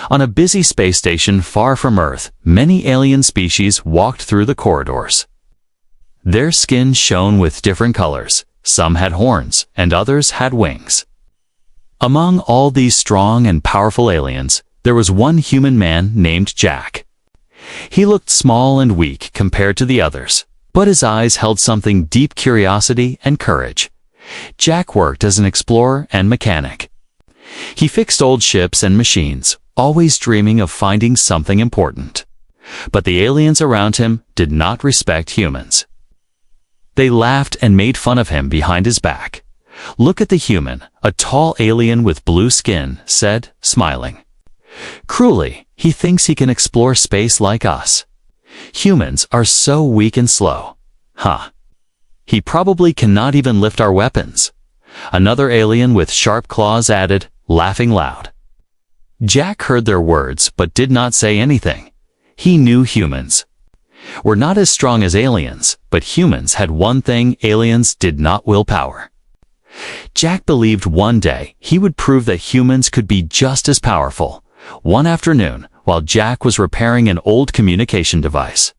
On a busy space station far from Earth, many alien species walked through the corridors. Their skin shone with different colors. Some had horns, and others had wings. Among all these strong and powerful aliens, there was one human man named Jack. He looked small and weak compared to the others, but his eyes held something deep curiosity and courage. Jack worked as an explorer and mechanic. He fixed old ships and machines, always dreaming of finding something important. But the aliens around him did not respect humans. They laughed and made fun of him behind his back. "Look at the human," a tall alien with blue skin said, smiling. "Cruelly, he thinks he can explore space like us. Humans are so weak and slow. Huh. He probably cannot even lift our weapons." Another alien with sharp claws added, laughing loud. Jack heard their words but did not say anything. He knew humans were not as strong as aliens, but humans had one thing aliens did not: willpower. Jack believed one day he would prove that humans could be just as powerful. One afternoon, while Jack was repairing an old communication device,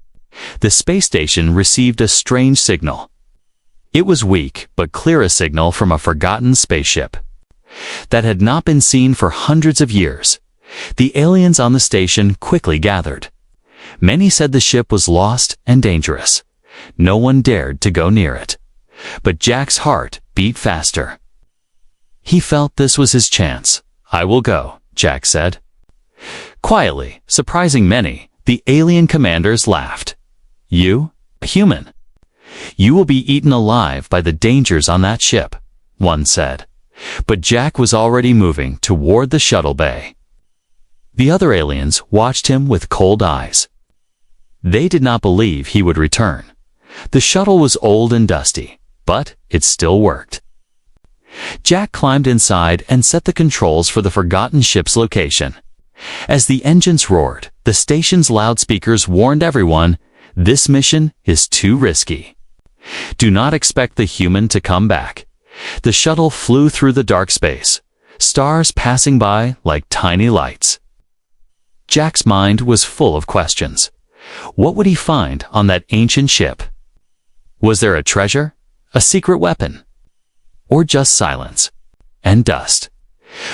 the space station received a strange signal. It was weak but clear, a signal from a forgotten spaceship that had not been seen for hundreds of years. The aliens on the station quickly gathered. Many said the ship was lost and dangerous. No one dared to go near it. But Jack's heart beat faster. He felt this was his chance. "I will go," Jack said. Quietly, surprising many, the alien commanders laughed. "You, a human? You will be eaten alive by the dangers on that ship," one said. But Jack was already moving toward the shuttle bay. The other aliens watched him with cold eyes. They did not believe he would return. The shuttle was old and dusty, but it still worked. Jack climbed inside and set the controls for the forgotten ship's location. As the engines roared, the station's loudspeakers warned everyone, "This mission is too risky. Do not expect the human to come back." The shuttle flew through the dark space, stars passing by like tiny lights. Jack's mind was full of questions. What would he find on that ancient ship? Was there a treasure, a secret weapon, or just silence and dust?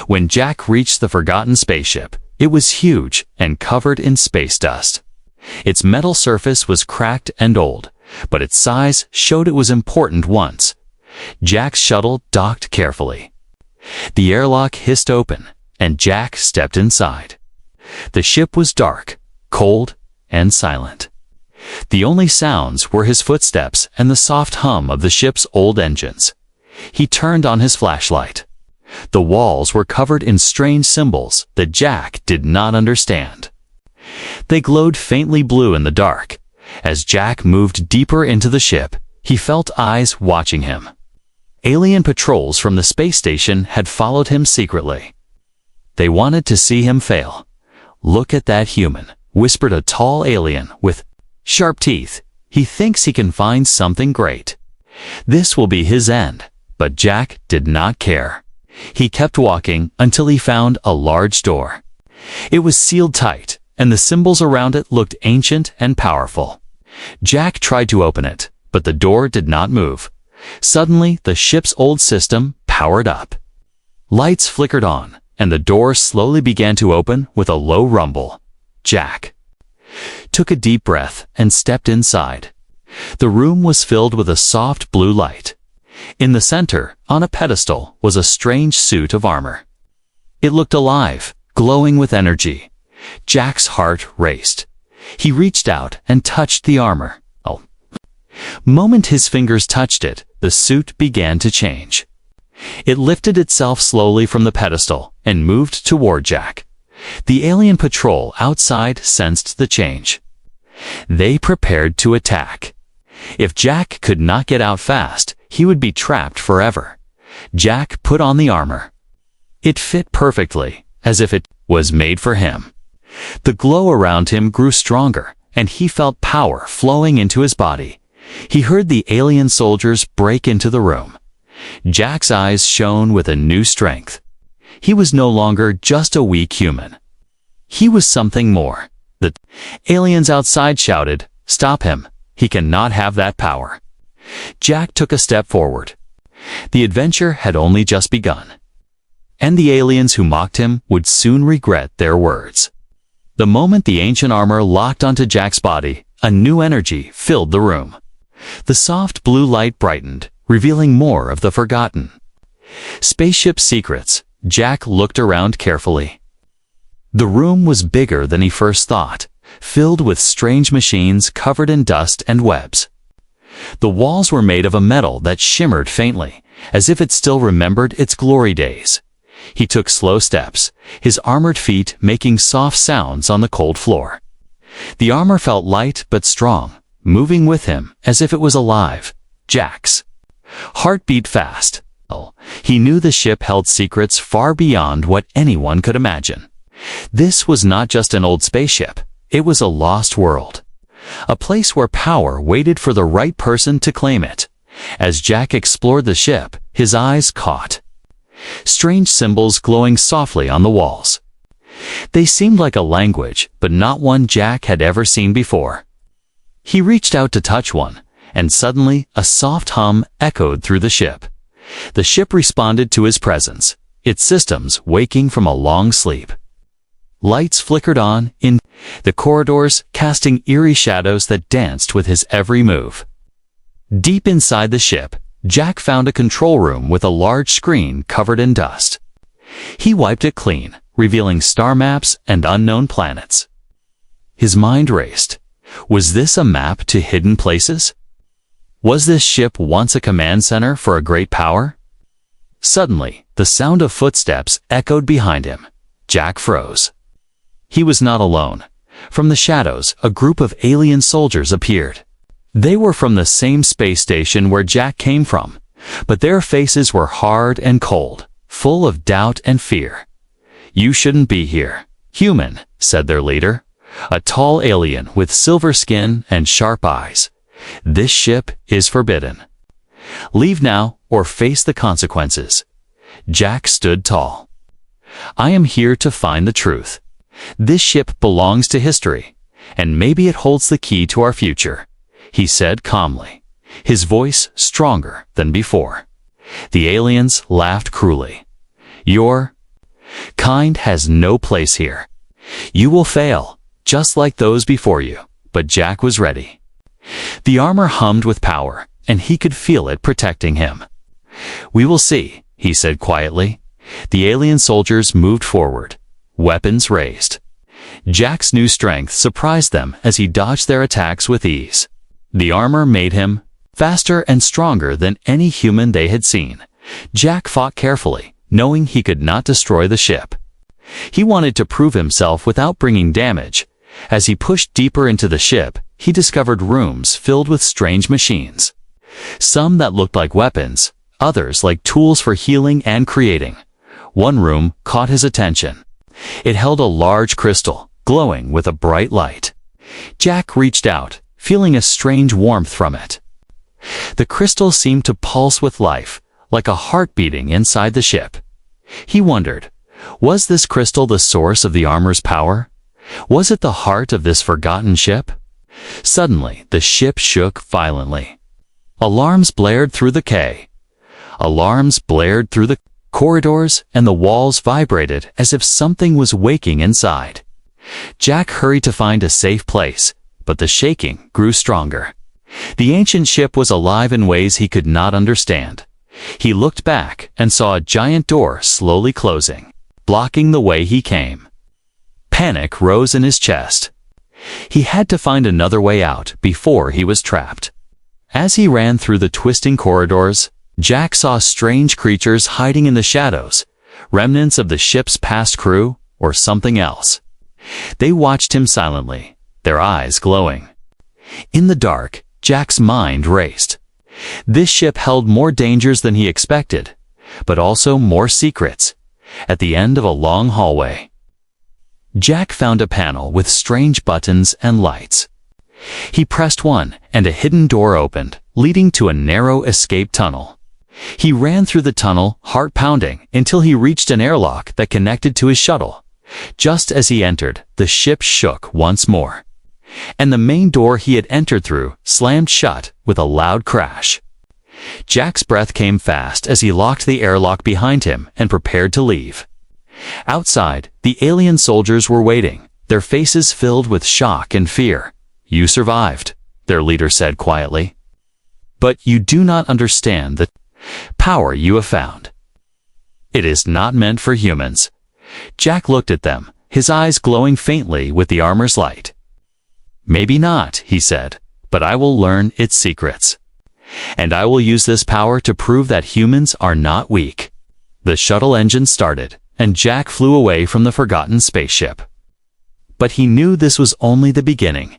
When Jack reached the forgotten spaceship, it was huge and covered in space dust. Its metal surface was cracked and old, but its size showed it was important once. Jack's shuttle docked carefully. The airlock hissed open, and Jack stepped inside. The ship was dark, cold, and silent. The only sounds were his footsteps and the soft hum of the ship's old engines. He turned on his flashlight. The walls were covered in strange symbols that Jack did not understand. They glowed faintly blue in the dark. As Jack moved deeper into the ship, he felt eyes watching him. Alien patrols from the space station had followed him secretly. They wanted to see him fail. "Look at that human," whispered a tall alien with sharp teeth. "He thinks he can find something great. This will be his end." But Jack did not care. He kept walking until he found a large door. It was sealed tight, and the symbols around it looked ancient and powerful. Jack tried to open it, but the door did not move. Suddenly, the ship's old system powered up. Lights flickered on, and the door slowly began to open with a low rumble. Jack took a deep breath and stepped inside. The room was filled with a soft blue light. In the center, on a pedestal, was a strange suit of armor. It looked alive, glowing with energy. Jack's heart raced. He reached out and touched the armor. Moment his fingers touched it, the suit began to change. It lifted itself slowly from the pedestal and moved toward Jack. The alien patrol outside sensed the change. They prepared to attack. If Jack could not get out fast, he would be trapped forever. Jack put on the armor. It fit perfectly, as if it was made for him. The glow around him grew stronger, and he felt power flowing into his body. He heard the alien soldiers break into the room. Jack's eyes shone with a new strength. He was no longer just a weak human. He was something more. The aliens outside shouted, "Stop him. He cannot have that power." Jack took a step forward. The adventure had only just begun, and the aliens who mocked him would soon regret their words. The moment the ancient armor locked onto Jack's body, a new energy filled the room. The soft blue light brightened, revealing more of the forgotten spaceship secrets. Jack looked around carefully. The room was bigger than he first thought, filled with strange machines covered in dust and webs. The walls were made of a metal that shimmered faintly, as if it still remembered its glory days. He took slow steps, his armored feet making soft sounds on the cold floor. The armor felt light but strong, moving with him as if it was alive. Jack's heart beat fast. He knew the ship held secrets far beyond what anyone could imagine. This was not just an old spaceship, it was a lost world. A place where power waited for the right person to claim it. As Jack explored the ship, his eyes caught strange symbols glowing softly on the walls. They seemed like a language, but not one Jack had ever seen before. He reached out to touch one, and suddenly a soft hum echoed through the ship. The ship responded to his presence, its systems waking from a long sleep. Lights flickered on in the corridors, casting eerie shadows that danced with his every move. Deep inside the ship, Jack found a control room with a large screen covered in dust. He wiped it clean, revealing star maps and unknown planets. His mind raced. Was this a map to hidden places? Was this ship once a command center for a great power? Suddenly, the sound of footsteps echoed behind him. Jack froze. He was not alone. From the shadows, a group of alien soldiers appeared. They were from the same space station where Jack came from, but their faces were hard and cold, full of doubt and fear. "You shouldn't be here, human," said their leader, a tall alien with silver skin and sharp eyes. "This ship is forbidden. Leave now or face the consequences." Jack stood tall. "I am here to find the truth. This ship belongs to history, and maybe it holds the key to our future," he said calmly, his voice stronger than before. The aliens laughed cruelly. "Your kind has no place here. You will fail, just like those before you." But Jack was ready. The armor hummed with power, and he could feel it protecting him. "We will see," he said quietly. The alien soldiers moved forward, weapons raised. Jack's new strength surprised them as he dodged their attacks with ease. The armor made him faster and stronger than any human they had seen. Jack fought carefully, knowing he could not destroy the ship. He wanted to prove himself without bringing damage. As he pushed deeper into the ship, he discovered rooms filled with strange machines. Some that looked like weapons, others like tools for healing and creating. One room caught his attention. It held a large crystal, glowing with a bright light. Jack reached out, feeling a strange warmth from it. The crystal seemed to pulse with life, like a heart beating inside the ship. He wondered, was this crystal the source of the armor's power? Was it the heart of this forgotten ship? Suddenly, the ship shook violently. Alarms blared through the quay. Alarms blared through the corridors, and the walls vibrated as if something was waking inside. Jack hurried to find a safe place, but the shaking grew stronger. The ancient ship was alive in ways he could not understand. He looked back and saw a giant door slowly closing, blocking the way he came. Panic rose in his chest. He had to find another way out before he was trapped. As he ran through the twisting corridors, Jack saw strange creatures hiding in the shadows, remnants of the ship's past crew or something else. They watched him silently, their eyes glowing. In the dark, Jack's mind raced. This ship held more dangers than he expected, but also more secrets. At the end of a long hallway, Jack found a panel with strange buttons and lights. He pressed one, and a hidden door opened, leading to a narrow escape tunnel. He ran through the tunnel, heart pounding, until he reached an airlock that connected to his shuttle. Just as he entered, the ship shook once more, and the main door he had entered through slammed shut with a loud crash. Jack's breath came fast as he locked the airlock behind him and prepared to leave. Outside, the alien soldiers were waiting, their faces filled with shock and fear. "You survived," their leader said quietly. "But you do not understand the power you have found. It is not meant for humans." Jack looked at them, his eyes glowing faintly with the armor's light. "Maybe not," he said, "but I will learn its secrets. And I will use this power to prove that humans are not weak." The shuttle engine started, and Jack flew away from the forgotten spaceship. But he knew this was only the beginning.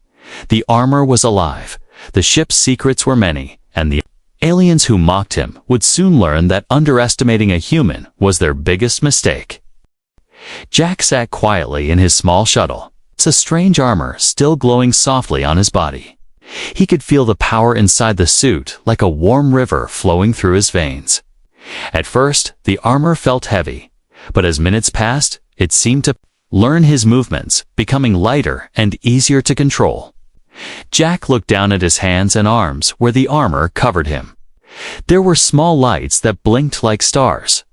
The armor was alive, the ship's secrets were many, and the aliens who mocked him would soon learn that underestimating a human was their biggest mistake. Jack sat quietly in his small shuttle, a strange armor still glowing softly on his body. He could feel the power inside the suit like a warm river flowing through his veins. At first, the armor felt heavy, but as minutes passed, it seemed to learn his movements, becoming lighter and easier to control. Jack looked down at his hands and arms where the armor covered him. There were small lights that blinked like stars.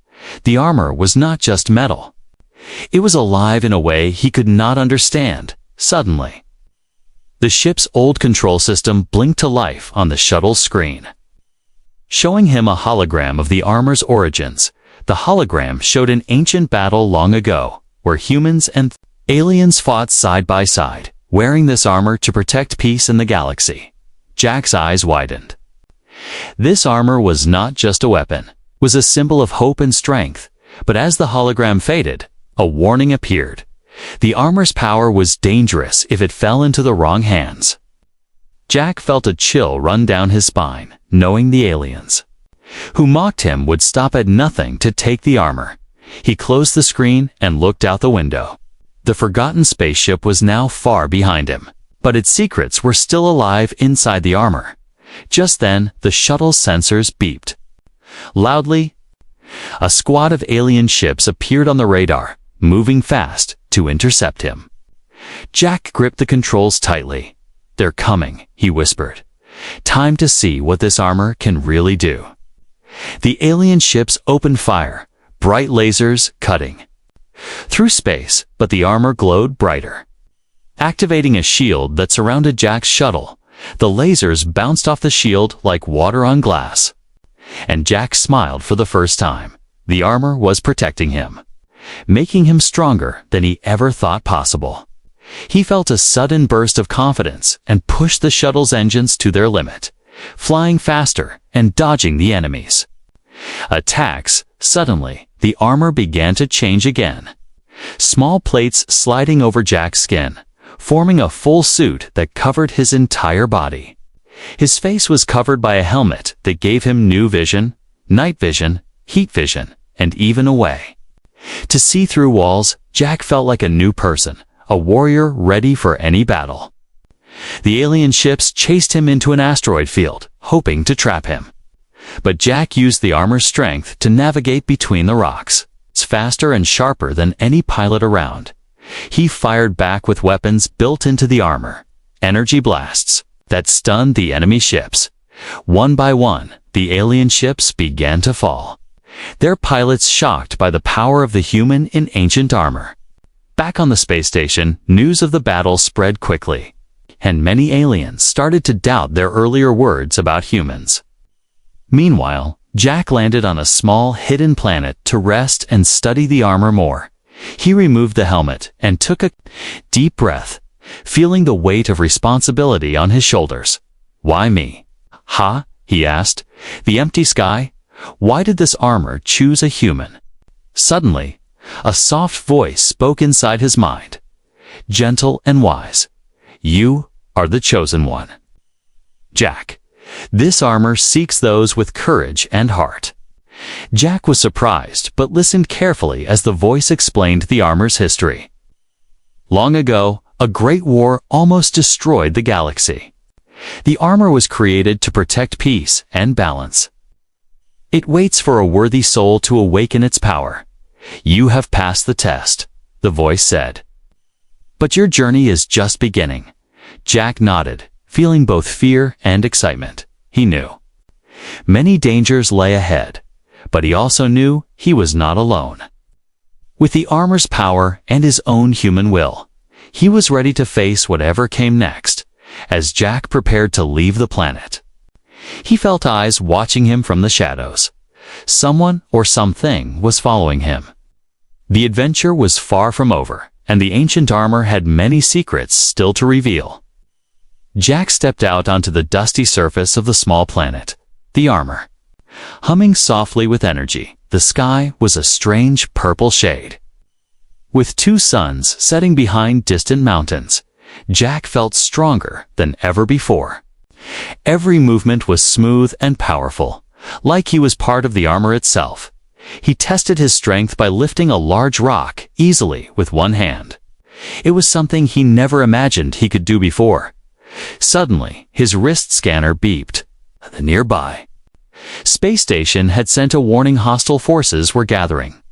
The armor was not just metal. It was alive in a way he could not understand. Suddenly, the ship's old control system blinked to life on the shuttle's screen, showing him a hologram of the armor's origins. The hologram showed an ancient battle long ago, where humans and aliens fought side by side, wearing this armor to protect peace in the galaxy. Jack's eyes widened. This armor was not just a weapon, it was a symbol of hope and strength. But as the hologram faded, a warning appeared. The armor's power was dangerous if it fell into the wrong hands. Jack felt a chill run down his spine, knowing the aliens who mocked him would stop at nothing to take the armor. He closed the screen and looked out the window. The forgotten spaceship was now far behind him, but its secrets were still alive inside the armor. Just then, the shuttle's sensors beeped loudly. A squad of alien ships appeared on the radar, moving fast to intercept him. Jack gripped the controls tightly. "They're coming," he whispered. "Time to see what this armor can really do." The alien ships opened fire, bright lasers cutting through space, but the armor glowed brighter. Activating a shield that surrounded Jack's shuttle, the lasers bounced off the shield like water on glass. And Jack smiled for the first time. The armor was protecting him, making him stronger than he ever thought possible. He felt a sudden burst of confidence and pushed the shuttle's engines to their limit, flying faster and dodging the enemies' attacks. Suddenly, the armor began to change again. Small plates sliding over Jack's skin, forming a full suit that covered his entire body. His face was covered by a helmet that gave him new vision, night vision, heat vision, and even a way to see through walls. Jack felt like a new person, a warrior ready for any battle. The alien ships chased him into an asteroid field, hoping to trap him. But Jack used the armor's strength to navigate between the rocks. It's faster and sharper than any pilot around. He fired back with weapons built into the armor, energy blasts that stunned the enemy ships. One by one, the alien ships began to fall, their pilots shocked by the power of the human in ancient armor. Back on the space station, news of the battle spread quickly, and many aliens started to doubt their earlier words about humans. Meanwhile, Jack landed on a small hidden planet to rest and study the armor more. He removed the helmet and took a deep breath, feeling the weight of responsibility on his shoulders. "Why me?" "Huh?" he asked. "The empty sky? Why did this armor choose a human?" Suddenly, a soft voice spoke inside his mind, gentle and wise. "You are the chosen one, Jack. This armor seeks those with courage and heart." Jack was surprised, but listened carefully as the voice explained the armor's history. Long ago, a great war almost destroyed the galaxy. The armor was created to protect peace and balance. It waits for a worthy soul to awaken its power. You have passed the test. the voice said. "But your journey is just beginning." Jack nodded, feeling both fear and excitement. He knew many dangers lay ahead, but he also knew he was not alone. With the armor's power and his own human will, he was ready to face whatever came next. As Jack prepared to leave the planet, he felt eyes watching him from the shadows. Someone or something was following him. The adventure was far from over, and the ancient armor had many secrets still to reveal. Jack stepped out onto the dusty surface of the small planet. The armor humming softly with energy, the sky was a strange purple shade. With two suns setting behind distant mountains, Jack felt stronger than ever before. Every movement was smooth and powerful, like he was part of the armor itself. He tested his strength by lifting a large rock easily with one hand. It was something he never imagined he could do before. Suddenly, his wrist scanner beeped. The nearby space station had sent a warning hostile forces were gathering.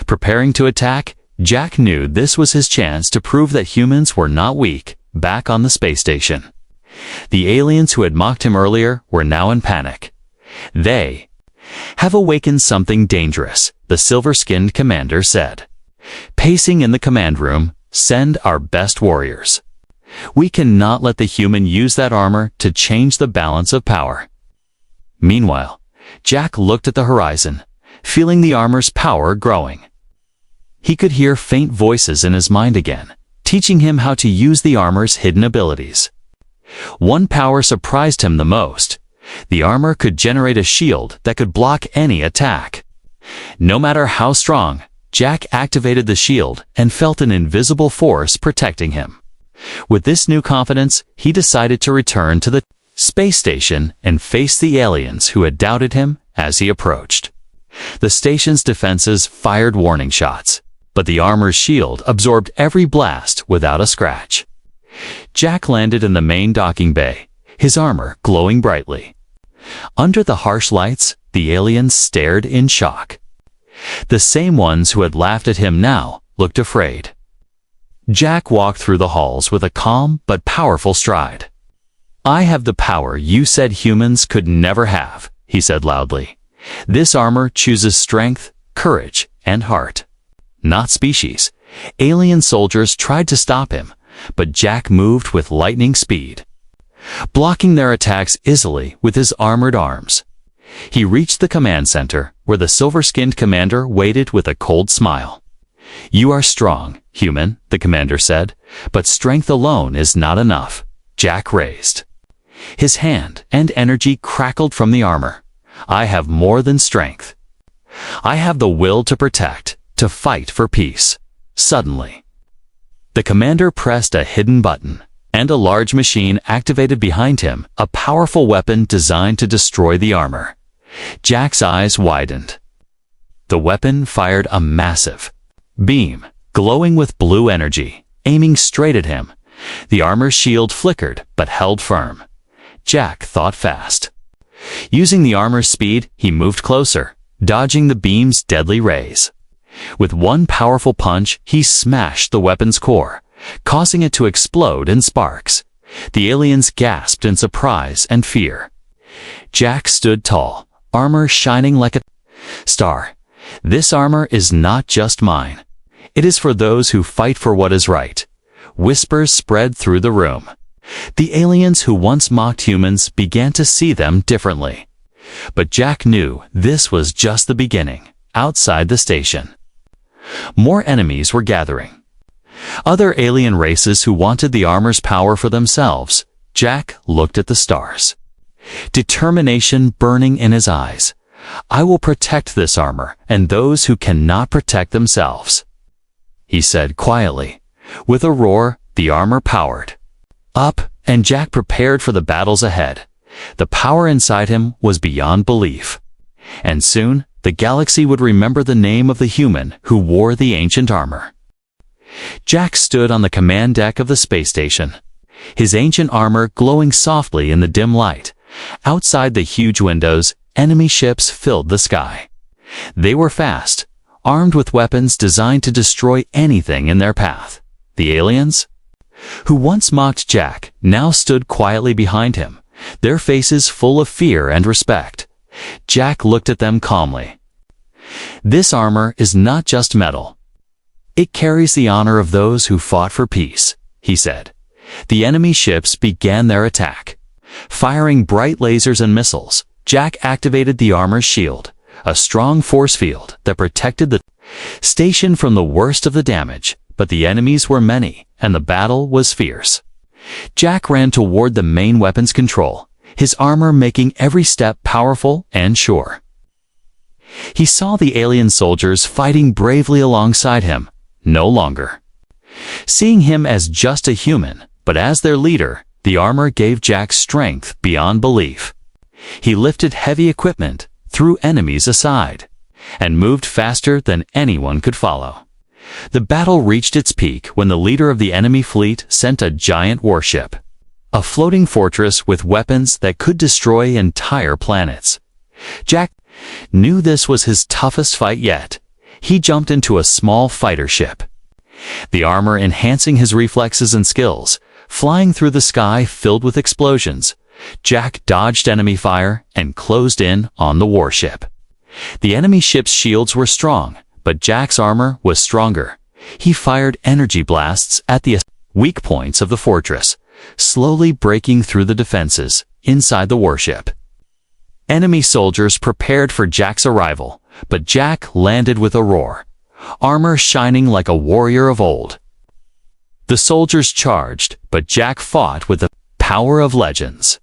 Preparing to attack, Jack knew this was his chance to prove that humans were not weak. Back on the space station, the aliens who had mocked him earlier were now in panic. "They have awakened something dangerous," the silver-skinned commander said. Pacing in the command room, "Send our best warriors. We cannot let the human use that armor to change the balance of power." Meanwhile, Jack looked at the horizon, feeling the armor's power growing. He could hear faint voices in his mind again, teaching him how to use the armor's hidden abilities. One power surprised him the most. The armor could generate a shield that could block any attack. No matter how strong, Jack activated the shield and felt an invisible force protecting him. With this new confidence, he decided to return to the space station and face the aliens who had doubted him as he approached. The station's defenses fired warning shots, but the armor's shield absorbed every blast without a scratch. Jack landed in the main docking bay, his armor glowing brightly. Under the harsh lights, the aliens stared in shock. The same ones who had laughed at him now looked afraid. Jack walked through the halls with a calm but powerful stride. "I have the power you said humans could never have," he said loudly. "This armor chooses strength, courage, and heart, not species." Alien soldiers tried to stop him, but Jack moved with lightning speed, blocking their attacks easily with his armored arms. He reached the command center, where the silver-skinned commander waited with a cold smile. "You are strong, human," the commander said, "but strength alone is not enough." Jack raised his hand, and energy crackled from the armor. "I have more than strength. I have the will to protect, to fight for peace." Suddenly, the commander pressed a hidden button, and a large machine activated behind him, a powerful weapon designed to destroy the armor. Jack's eyes widened. The weapon fired a massive beam, glowing with blue energy, aiming straight at him. The armor's shield flickered but held firm. Jack thought fast. Using the armor's speed, he moved closer, dodging the beam's deadly rays. With one powerful punch, he smashed the weapon's core, causing it to explode in sparks. The aliens gasped in surprise and fear. Jack stood tall, armor shining like a star. "This armor is not just mine. It is for those who fight for what is right." Whispers spread through the room. The aliens who once mocked humans began to see them differently. But Jack knew this was just the beginning. Outside the station, more enemies were gathering. Other alien races who wanted the armor's power for themselves. Jack looked at the stars, determination burning in his eyes. "I will protect this armor and those who cannot protect themselves," he said quietly. With a roar, the armor powered up, and Jack prepared for the battles ahead. The power inside him was beyond belief. And soon, the galaxy would remember the name of the human who wore the ancient armor. Jack stood on the command deck of the space station, his ancient armor glowing softly in the dim light. Outside the huge windows, enemy ships filled the sky. They were fast, armed with weapons designed to destroy anything in their path. The aliens, who once mocked Jack, now stood quietly behind him, their faces full of fear and respect. Jack looked at them calmly. "This armor is not just metal. It carries the honor of those who fought for peace," he said. The enemy ships began their attack. Firing bright lasers and missiles, Jack activated the armor's shield, a strong force field that protected the station from the worst of the damage, but the enemies were many, and the battle was fierce. Jack ran toward the main weapons control, his armor making every step powerful and sure. He saw the alien soldiers fighting bravely alongside him, no longer seeing him as just a human, but as their leader. The armor gave Jack strength beyond belief. He lifted heavy equipment, threw enemies aside, and moved faster than anyone could follow. The battle reached its peak when the leader of the enemy fleet sent a giant warship, a floating fortress with weapons that could destroy entire planets. Jack knew this was his toughest fight yet. He jumped into a small fighter ship, the armor enhancing his reflexes and skills. Flying through the sky filled with explosions, Jack dodged enemy fire and closed in on the warship. The enemy ship's shields were strong, but Jack's armor was stronger. He fired energy blasts at the weak points of the fortress, slowly breaking through the defenses inside the warship. Enemy soldiers prepared for Jack's arrival, but Jack landed with a roar, armor shining like a warrior of old. The soldiers charged, but Jack fought with the power of legends.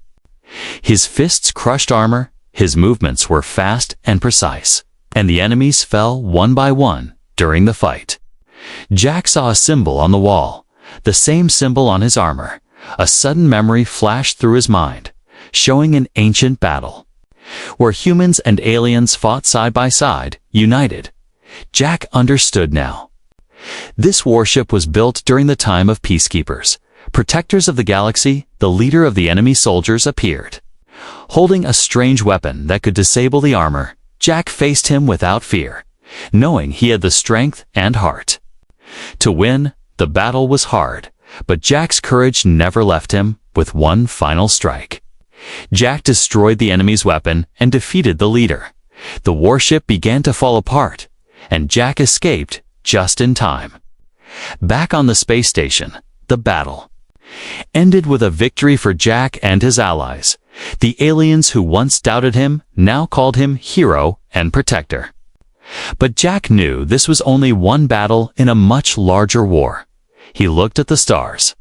His fists crushed armor, his movements were fast and precise, and the enemies fell one by one during the fight. Jack saw a symbol on the wall, the same symbol on his armor. A sudden memory flashed through his mind, showing an ancient battle, where humans and aliens fought side by side, united. Jack understood now. This warship was built during the time of peacekeepers, protectors of the galaxy. The leader of the enemy soldiers appeared, holding a strange weapon that could disable the armor. Jack faced him without fear, knowing he had the strength and heart to win. The battle was hard, but Jack's courage never left him. With one final strike, Jack destroyed the enemy's weapon and defeated the leader. The warship began to fall apart, and Jack escaped just in time. Back on the space station, the battle ended with a victory for Jack and his allies. The aliens who once doubted him now called him hero and protector. But Jack knew this was only one battle in a much larger war. He looked at the stars,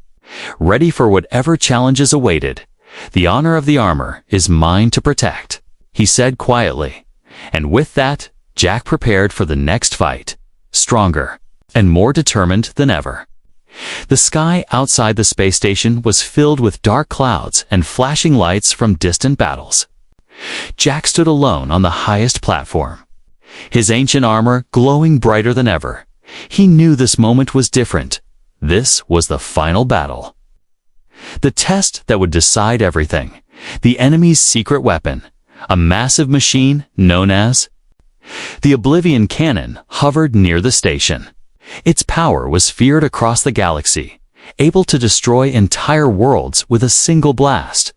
ready for whatever challenges awaited. "The honor of the armor is mine to protect," he said quietly. And with that, Jack prepared for the next fight, stronger and more determined than ever. The sky outside the space station was filled with dark clouds and flashing lights from distant battles. Jack stood alone on the highest platform, his ancient armor glowing brighter than ever. He knew this moment was different. This was the final battle, the test that would decide everything. The enemy's secret weapon, a massive machine known as the Oblivion Cannon, hovered near the station. Its power was feared across the galaxy, able to destroy entire worlds with a single blast.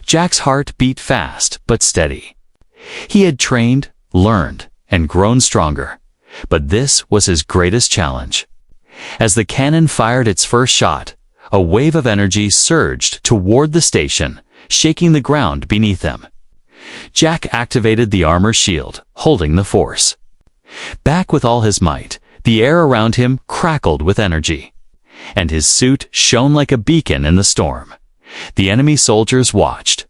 Jack's heart beat fast but steady. He had trained, learned, and grown stronger, but this was his greatest challenge. As the cannon fired its first shot, a wave of energy surged toward the station, shaking the ground beneath them. Jack activated the armor shield, holding the force back with all his might. The air around him crackled with energy, and his suit shone like a beacon in the storm. The enemy soldiers watched,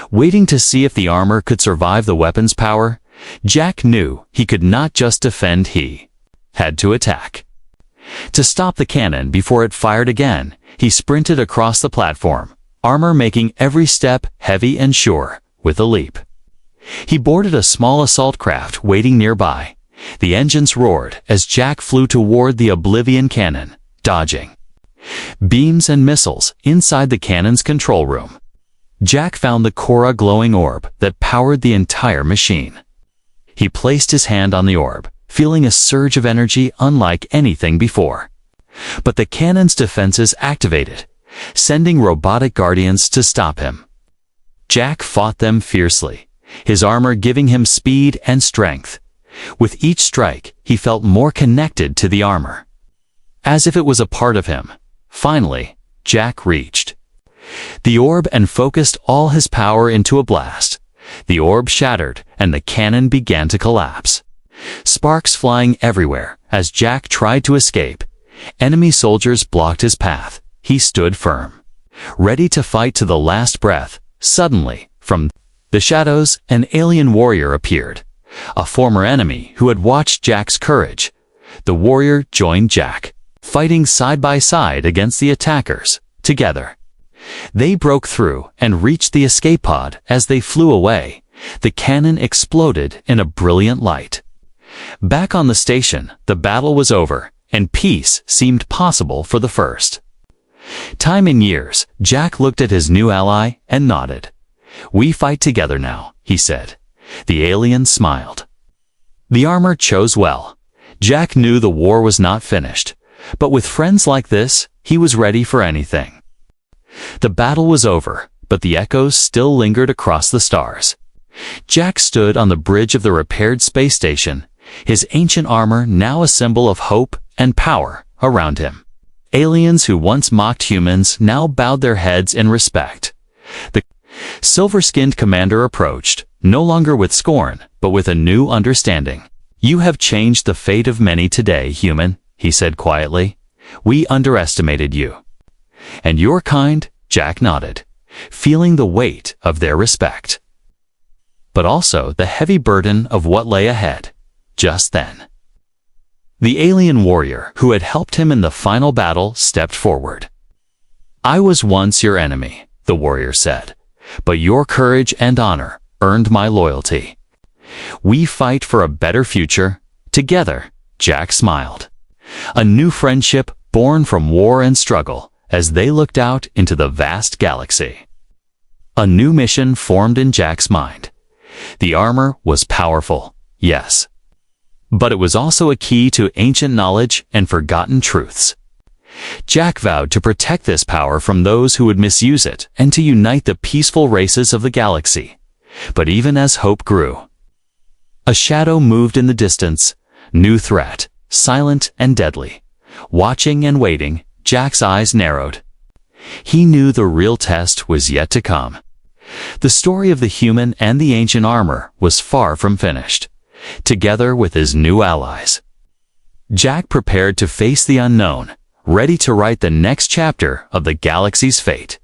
waiting to see if the armor could survive the weapon's power. Jack knew he could not just defend, he had to attack. To stop the cannon before it fired again, he sprinted across the platform, armor making every step heavy and sure. With a leap, he boarded a small assault craft waiting nearby. The engines roared as Jack flew toward the Oblivion Cannon, dodging beams and missiles inside the cannon's control room. Jack found the Korra glowing orb that powered the entire machine. He placed his hand on the orb, feeling a surge of energy unlike anything before. But the cannon's defenses activated, sending robotic guardians to stop him. Jack fought them fiercely, his armor giving him speed and strength. With each strike, he felt more connected to the armor, as if it was a part of him. Finally, Jack reached the orb and focused all his power into a blast. The orb shattered, and the cannon began to collapse. Sparks flying everywhere as Jack tried to escape. Enemy soldiers blocked his path. He stood firm, ready to fight to the last breath. Suddenly, from the shadows, an alien warrior appeared, a former enemy who had watched Jack's courage. The warrior joined Jack, fighting side by side against the attackers. Together, they broke through and reached the escape pod. As they flew away, the cannon exploded in a brilliant light. Back on the station, the battle was over, and peace seemed possible for the first time in years. Jack looked at his new ally and nodded. "We fight together now," he said. The alien smiled. The armor chose well. Jack knew the war was not finished, but with friends like this, he was ready for anything. The battle was over, but the echoes still lingered across the stars. Jack stood on the bridge of the repaired space station, his ancient armor now a symbol of hope and power around him. Aliens who once mocked humans now bowed their heads in respect. The silver-skinned commander approached, no longer with scorn, but with a new understanding. "You have changed the fate of many today, human," he said quietly. "We underestimated you." "And your kind," Jack nodded, feeling the weight of their respect, but also the heavy burden of what lay ahead. Just then, the alien warrior who had helped him in the final battle stepped forward. "I was once your enemy," the warrior said, "but your courage and honor earned my loyalty. We fight for a better future together." Jack smiled. A new friendship born from war and struggle as they looked out into the vast galaxy. A new mission formed in Jack's mind. The armor was powerful, yes, but it was also a key to ancient knowledge and forgotten truths. Jack vowed to protect this power from those who would misuse it and to unite the peaceful races of the galaxy. But even as hope grew, a shadow moved in the distance, new threat, silent and deadly. Watching and waiting, Jack's eyes narrowed. He knew the real test was yet to come. The story of the human and the ancient armor was far from finished. Together with his new allies, Jack prepared to face the unknown, ready to write the next chapter of the galaxy's fate.